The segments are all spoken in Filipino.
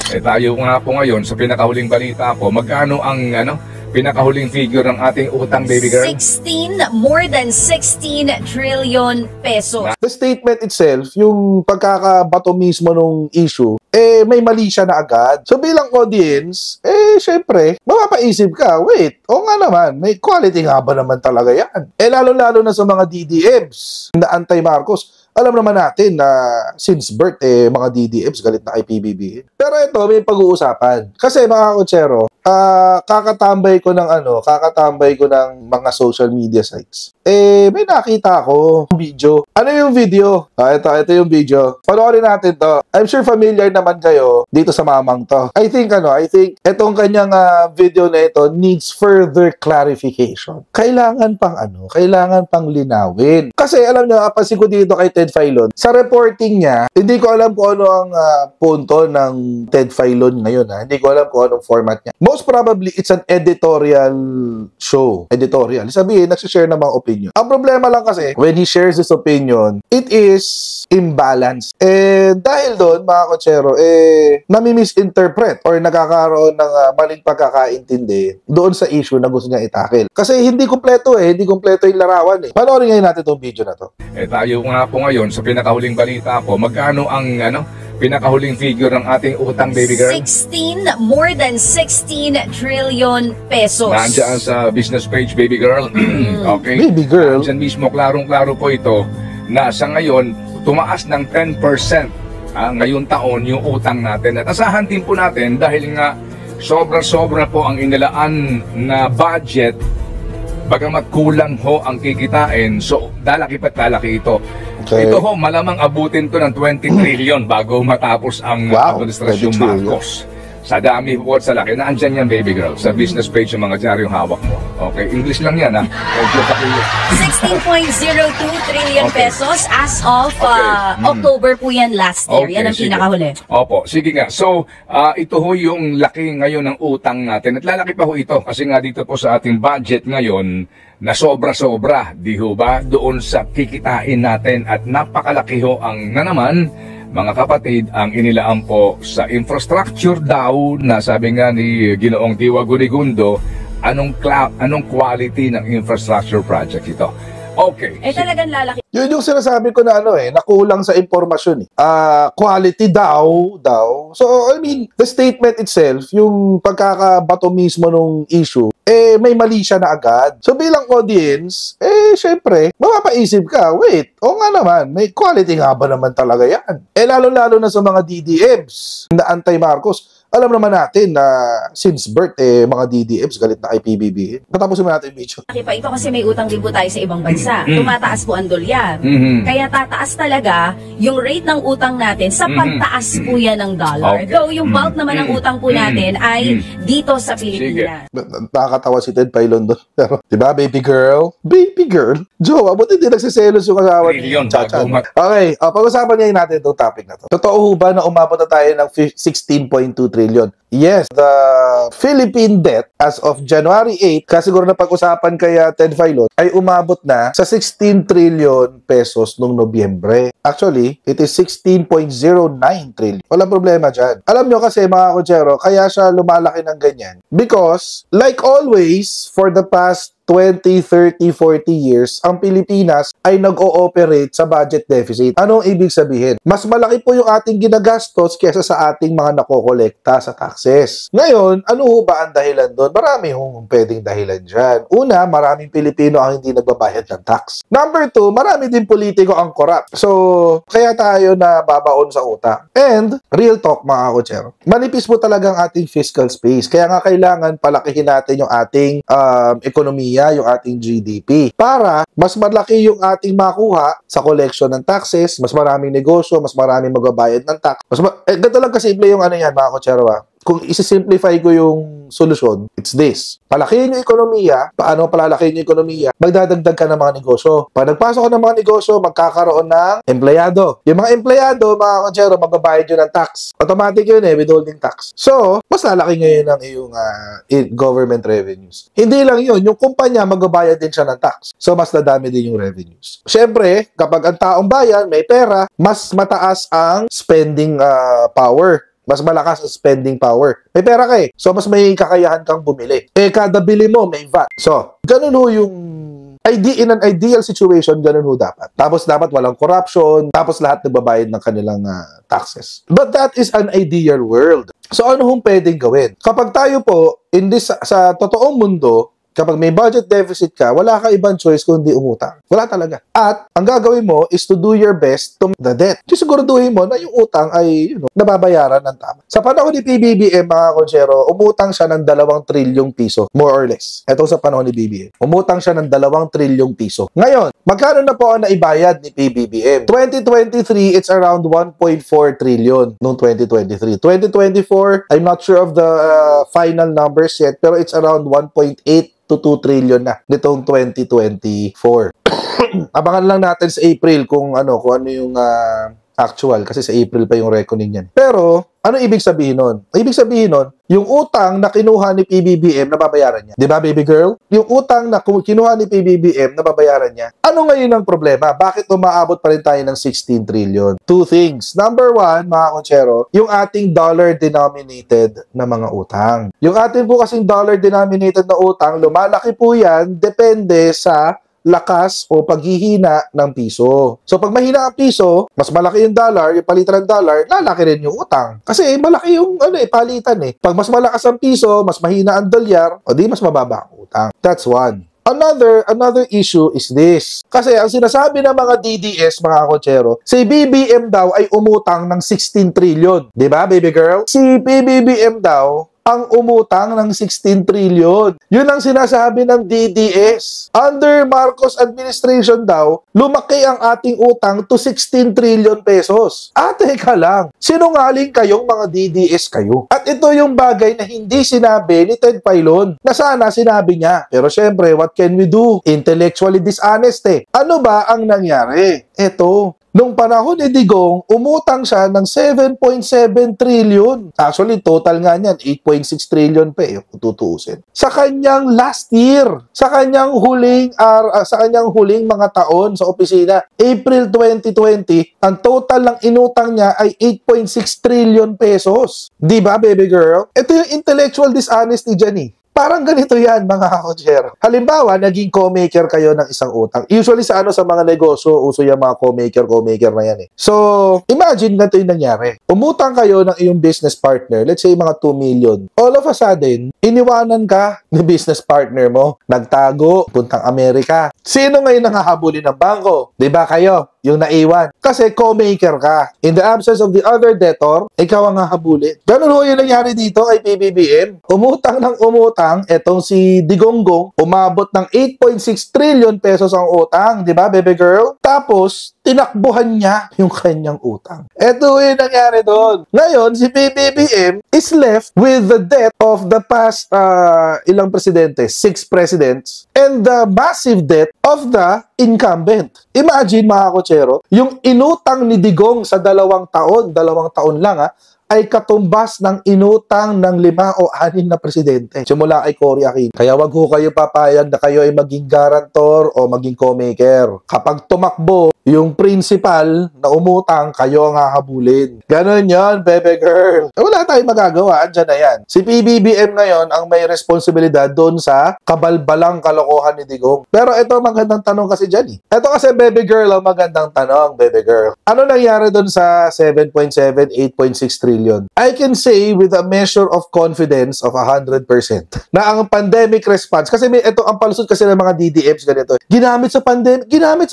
Tayo nga po ngayon sa pinakahuling balita po, magkano ang pinakahuling figure ng ating utang, baby girl? More than 16 trillion pesos. The statement itself, yung pagkakabato mismo nung issue, may mali siya na agad. So bilang audience, syempre, mapapaisip ka, wait, nga naman, may quality nga ba naman talaga yan? Lalo-lalo na sa mga DDMs na anti-Marcos. Alam naman natin na since birth, mga DDMs galit na kay PBB. Pero ito, may pag-uusapan. Kasi mga kotsero, kakatambay ko ng mga social media sites. May nakita ako video. Ano yung video? Ito yung video. Panoorin natin to. I'm sure familiar naman kayo dito sa mamang to. I think itong kanyang video na ito needs further clarification. Kailangan pang linawin. Kasi alam nyo, apansin ko dito kay Ted Filon, sa reporting niya, hindi ko alam kung ano ang punto ng Ted Filon ngayon. Hindi ko alam kung anong format niya. Most probably, it's an editorial show. Editorial. Sabihin, nagsishare ng mga opinion. Ang problema lang kasi, when he shares his opinion, it is imbalanced. Dahil doon, mga kotsero, nami-misinterpret or nagkakaroon ng maling pagkakaintindi doon sa issue na gusto niya itakil. Kasi hindi kompleto yung larawan. Panoorin ngayon natin itong video na to. Tayo nga po ngayon sa pinakahuling balita po, magkano ang pinakahuling figure ng ating utang, baby girl? More than 16 trillion pesos. Nandiyan sa business page, baby girl. Okay? Baby girl. Nandiyan mismo, klarong-klaro po ito na sa ngayon, tumaas ng 10% ngayong taon yung utang natin. At asahan din po natin dahil nga sobra-sobra po ang inilaan na budget, bagamat kulang ho ang kikitain, so lalaki ito. Okay. Ito ho, malamang abutin to ng 20 trillion bago matapos ang administrasyong Marcos. Sa dami po at sa laki, naandyan yan, baby girl, sa business page yung mga dyaryong hawak mo. Okay, English lang yan, ha? 16.02 trillion pesos as of October po yan last year. Yan ang pinakahuli. Opo, sige nga. So, ito ho yung laki ngayon ng utang natin. At lalaki pa ho ito kasi nga dito po sa ating budget ngayon na sobra-sobra, di ho ba? Doon sa kikitain natin at napakalaki ho ang naman, mga kapatid, ang inilaan po sa infrastructure daw na sabi nga ni Ginoong Diwa Gunigundo, anong quality ng infrastructure project ito? Okay. Talagang lalaki. Yun yung sinasabi ko na nakulang sa impormasyon. Quality daw. So, I mean, the statement itself, yung pagkakabato mismo nung issue, may mali siya na agad. So, bilang audience, syempre, mapapaisip ka, wait, nga naman, may quality nga ba naman talaga yan? Lalo-lalo na sa mga DDMs na anti-Marcos. Alam naman natin na since birth, mga DDMs galit na kay PBB. Patapos mo natin yung video. Ito kasi may utang din po tayo sa ibang bansa. Tumataas po ang dolyar. Kaya tataas talaga yung rate ng utang natin sa pagtaas po yan ng dollar. Though yung bulk naman ng utang po natin ay dito sa Pilipinas. Nakakatawa si Ted Filon doon. Pero, diba, baby girl? Baby girl? Joe, buti hindi nagsiselos yung asawa ni Chacha. Okay, pag-usapan ngayon natin itong topic na to. Totoo ba na umabot na tayo ng 16.2 trillion? Yes, the Philippine debt as of January 8, kasi siguro na pag-usapan kaya Ted Filon, ay umabot na sa 16 trillion pesos noong Nobyembre. Actually, it is 16.09 trillion. Walang problema dyan. Alam nyo kasi mga kotsero, kaya siya lumalaki ng ganyan. Because, like always, for the past 20, 30, 40 years, ang Pilipinas ay nag-ooperate sa budget deficit. Anong ibig sabihin? Mas malaki po yung ating ginagastos kesa sa ating mga nakokolekta sa taxes. Ngayon, ano ho ba ang dahilan doon? Marami hong pwedeng dahilan dyan. Una, maraming Pilipino ang hindi nagbabayad ng tax. Number two, marami din politiko ang corrupt. So, kaya tayo na babaon sa utang. And, real talk mga kotsero, manipis po talagang ating fiscal space. Kaya nga kailangan palakihin natin yung ating ekonomiya, yung ating GDP para mas malaki yung ating makuha sa collection ng taxes, mas maraming negosyo, mas maraming magbabayad ng tax. Ganito lang kasimple yung yan mga kotsero. Kung isi-simplify ko yung solusyon, it's this. Palakihin yung ekonomiya. Paano palalakihin yung ekonomiya? Magdadagdag ka ng mga negosyo. Pag nagpasok ka ng mga negosyo, magkakaroon ng empleyado. Yung mga empleyado, mga konsyero, magbabayad yun ng tax. Automatic yun withholding tax. So, mas lalaki ngayon ang iyong government revenues. Hindi lang yun. Yung kumpanya, magbabayad din siya ng tax. So, mas nadami din yung revenues. Siyempre, kapag ang taong bayan may pera, mas mataas ang spending power Mas malakas ang spending power. May pera ka eh. So, mas may kakayahan kang bumili. Kada bili mo, may VAT. So, ganun ho yung in an ideal situation, ganun ho dapat. Tapos dapat walang corruption, tapos lahat nagbabayad ng kanilang taxes. But that is an ideal world. So ano hong pwedeng gawin? Kapag tayo po, sa totoong mundo, kapag may budget deficit ka, wala ka ibang choice kundi umutang. Wala talaga. At ang gagawin mo is to do your best to the debt. Siguraduhin mo na yung utang ay nababayaran ng tama. Sa panahon ni PBBM, mga konsyero, umutang siya ng 2 trilyong piso, more or less. Ito sa panahon ni BBM. Umutang siya ng 2 trilyong piso. Ngayon, magkano na po ang naibayad ni PBBM? 2023, it's around 1.4 trillion noong 2023. 2024, I'm not sure of the final numbers yet, pero it's around 1.8 to 2 trillion na nitong 2024. Abangan lang natin sa April kung ano yung actual kasi sa April pa yung reckoning niyan. Pero ano ibig sabihin nun? Ibig sabihin nun, yung utang na kinuha ni PBBM nababayaran niya. 'Di ba, baby girl? Yung utang na kinuha ni PBBM nababayaran niya. Ano ngayon ang problema? Bakit umaabot pa rin tayo ng 16 trillion? Two things. Number one, mga konsyero, yung ating dollar-denominated na mga utang. Yung ating po kasing dollar-denominated na utang, lumalaki po yan, depende sa lakas o paghihina ng piso. So, pag mahina ang piso, mas malaki yung dollar, yung palitan ng dollar, lalaki rin yung utang. Kasi malaki yung palitan eh. Pag mas malakas ang piso, mas mahina ang dolyar, o di mas mababa ang utang. That's one. Another issue is this. Kasi ang sinasabi ng mga DDS, mga kotsero, si BBM daw ay umutang ng 16 trillion. Di ba, baby girl? Si PBBM daw ang umutang ng 16 trillion. Yun ang sinasabi ng DDS. Under Marcos administration daw, lumaki ang ating utang to 16 trillion pesos. Teka lang, sinungaling kayong mga DDS kayo. At ito yung bagay na hindi sinabi ni Ted Pailon, na sana sinabi niya. Pero syempre, what can we do? Intellectually dishonest eh. Ano ba ang nangyari? Eto, nung panahon ni Digong, umutang siya ng 7.7 trillion. Actually, total nga niyan, 8.6 trillion pa eh, kung tutuusin. Sa kanyang last year, sa kanyang huling mga taon sa opisina, April 2020, ang total ng inutang niya ay 8.6 trillion pesos. Di ba, baby girl? Ito yung intellectual dishonesty dyan eh. Parang ganito yan, mga kotsero. Halimbawa, naging co-maker kayo ng isang utang. Usually sa mga negosyo, uso yung mga co-maker na yan eh. So, imagine ganito yung nangyari. Umutang kayo ng iyong business partner, let's say mga 2 million. All of a sudden, iniwanan ka ni business partner mo. Nagtago, puntang Amerika. Sino ngayon nanghahabulin ng bangko? Diba kayo? Yung naiwan. Kasi co-maker ka. In the absence of the other debtor, ikaw ang hahabulin. Ganun ho yung nangyari dito kay PBBM. Umutang ng umutang, etong si Digonggong, umabot ng 8.6 trillion pesos ang utang. Diba, baby girl? Tapos, tinakbuhan niya yung kanyang utang. Ito yung nangyari doon. Ngayon, si PBBM is left with the debt of the past, ilang presidente? 6 presidents. And the massive debt of the incumbent. Imagine, mga kotsero, yung inutang ni Digong sa 2 taon lang ay katumbas ng inutang ng 5 o 6 na presidente. Simula kay Cory Aquino. Kaya wag ho kayo papayag na kayo ay maging guarantor o maging co-maker. Kapag tumakbo yung principal na umutang, kayo ang hahabulin. Ganon yon, baby girl. Wala tayong magagawa. Andyan na yan. Si PBBM ngayon ang may responsibilidad doon sa kabalbalang kalokohan ni Digong. Pero ito magandang tanong kasi dyan eh. Ito kasi, baby girl, ang magandang tanong, baby girl. Ano nangyari doon sa 7.7, 8.6 trillion? I can say with a measure of confidence of 100% na ang pandemic response, kasi ito ang palusot kasi ng mga DDMs ganito. Ginamit sa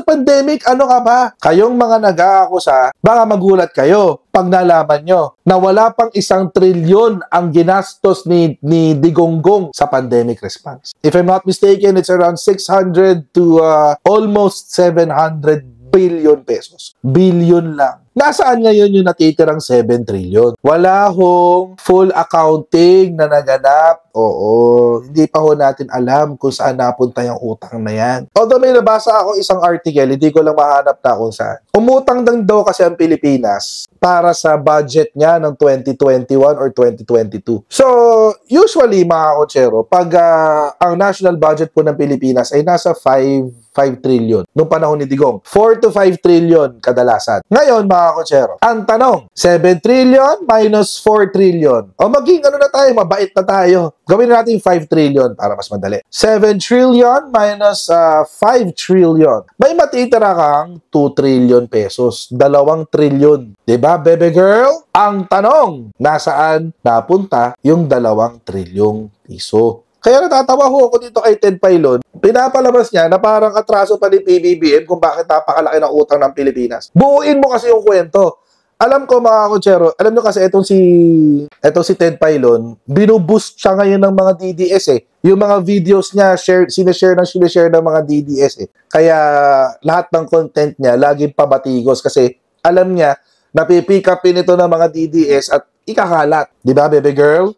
pandemic, ano ka ba? Kayong mga nag-aakusa, baka magulat kayo pag nalaman nyo na wala pang 1 trilyon ang ginastos ni Digonggong sa pandemic response. If I'm not mistaken, it's around 600 to almost 700 billion pesos. Billion lang. Nasaan ngayon yung natitirang 7 trillion? Wala hong full accounting na naganap. Oo, hindi pa ho natin alam kung saan napunta yung utang na yan. Although may nabasa ako isang article, hindi ko lang mahanap na kung saan. Umutang lang daw kasi ang Pilipinas para sa budget niya ng 2021 or 2022. So, usually mga kotsero, pag ang national budget po ng Pilipinas ay nasa 5 trillion nung panahon ni Digong. 4 to 5 trillion kadalasan. Ngayon, mga mga kutsero. Ang tanong, 7 trillion minus 4 trillion. O maging ano na tayo, mabait na tayo. Gawin natin 5 trillion para mas madali. 7 trillion minus 5 trillion. May matitira kang 2 trillion pesos. 2 trillion. Diba, baby girl? Ang tanong, nasaan napunta yung 2 trilyong piso? Kaya natatawa ho ako dito kay Ted Pailon. Pinapalabas niya na parang atraso pa ni PBBM kung bakit napakalaki ng utang ng Pilipinas. Buuin mo kasi yung kwento. Alam ko mga kutsero, alam nyo kasi itong si Ted Pailon, binuboost siya ngayon ng mga DDS eh. Yung mga videos niya, sinashare ng mga DDS eh. Kaya lahat ng content niya, laging pabatigos kasi alam niya, napipick upin ito ng mga DDS at ikakalat. Di ba, baby girl?